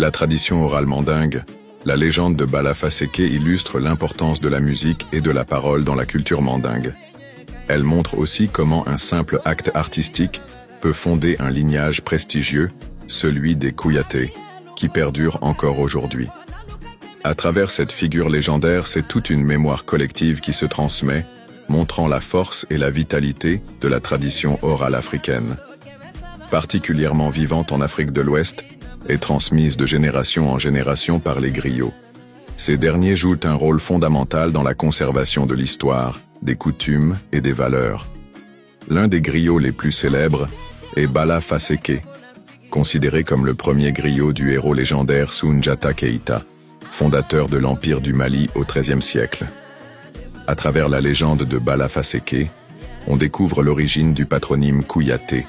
La tradition orale mandingue, la légende de Bala Faseke illustre l'importance de la musique et de la parole dans la culture mandingue. Elle montre aussi comment un simple acte artistique peut fonder un lignage prestigieux, celui des Kouyaté, qui perdure encore aujourd'hui. À travers cette figure légendaire, c'est toute une mémoire collective qui se transmet, montrant la force et la vitalité de la tradition orale africaine. Particulièrement vivante en Afrique de l'Ouest et transmise de génération en génération par les griots. Ces derniers jouent un rôle fondamental dans la conservation de l'histoire, des coutumes et des valeurs. L'un des griots les plus célèbres est Bala Faseke, considéré comme le premier griot du héros légendaire Soundiata Keïta, fondateur de l'Empire du Mali au XIIIe siècle. À travers la légende de Bala Faseke, on découvre l'origine du patronyme Kouyaté,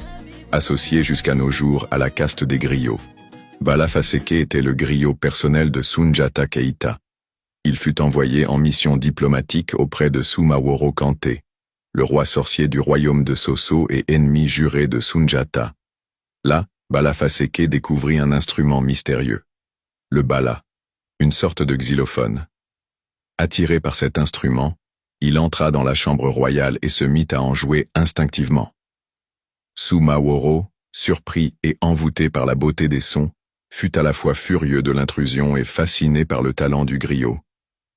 associé jusqu'à nos jours à la caste des griots. Bala Faseke était le griot personnel de Soundiata Keïta. Il fut envoyé en mission diplomatique auprès de Soumaworo Kanté, le roi sorcier du royaume de Sosso et ennemi juré de Soundiata. Là, Bala Faseke découvrit un instrument mystérieux, le bala, une sorte de xylophone. Attiré par cet instrument, il entra dans la chambre royale et se mit à en jouer instinctivement. Soumaworo, surpris et envoûté par la beauté des sons, fut à la fois furieux de l'intrusion et fasciné par le talent du griot.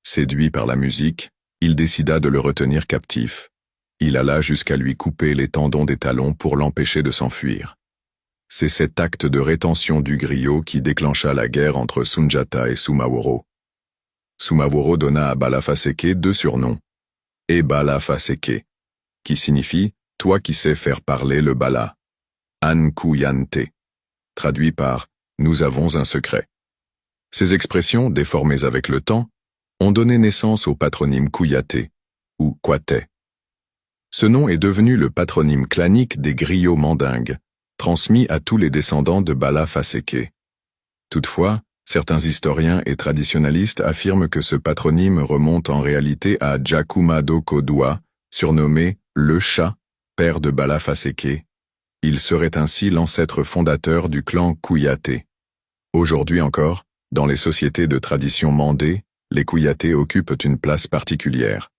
Séduit par la musique, il décida de le retenir captif. Il alla jusqu'à lui couper les tendons des talons pour l'empêcher de s'enfuir. C'est cet acte de rétention du griot qui déclencha la guerre entre Soundiata et Soumaworo. Soumaworo donna à Bala Faseke deux surnoms. Et Bala Faseke, qui signifie « toi qui sais faire parler le bala », An Kouyante, traduit par « nous avons un secret ». Ces expressions, déformées avec le temps, ont donné naissance au patronyme Kouyaté, ou Kwaté. Ce nom est devenu le patronyme clanique des griots mandingues, transmis à tous les descendants de Bala Faseke. Toutefois, certains historiens et traditionalistes affirment que ce patronyme remonte en réalité à Djakoumado Kodoua, surnommé le chat, père de Bala Faseke. Il serait ainsi l'ancêtre fondateur du clan Kouyaté. Aujourd'hui encore, dans les sociétés de tradition mandée, les Kouyaté occupent une place particulière.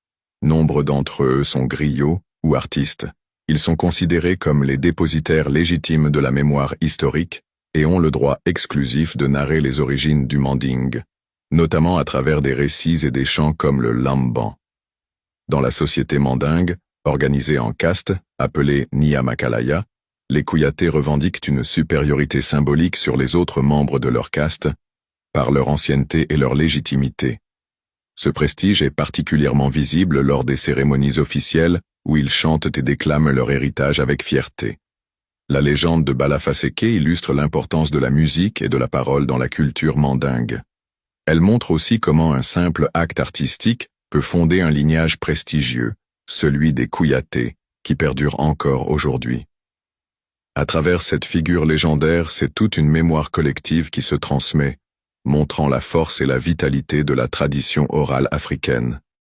Nombre d'entre eux sont griots ou artistes. Ils sont considérés comme les dépositaires légitimes de la mémoire historique et ont le droit exclusif de narrer les origines du manding, notamment à travers des récits et des chants comme le lamban. Dans la société mandingue, organisée en castes, appelée Nyamakalaya, les Kouyaté revendiquent une supériorité symbolique sur les autres membres de leur caste, par leur ancienneté et leur légitimité. Ce prestige est particulièrement visible lors des cérémonies officielles où ils chantent et déclament leur héritage avec fierté. La légende de Bala Faseke illustre l'importance de la musique et de la parole dans la culture mandingue. Elle montre aussi comment un simple acte artistique peut fonder un lignage prestigieux, celui des Kouyaté, qui perdure encore aujourd'hui. À travers cette figure légendaire, c'est toute une mémoire collective qui se transmet, montrant la force et la vitalité de la tradition orale africaine.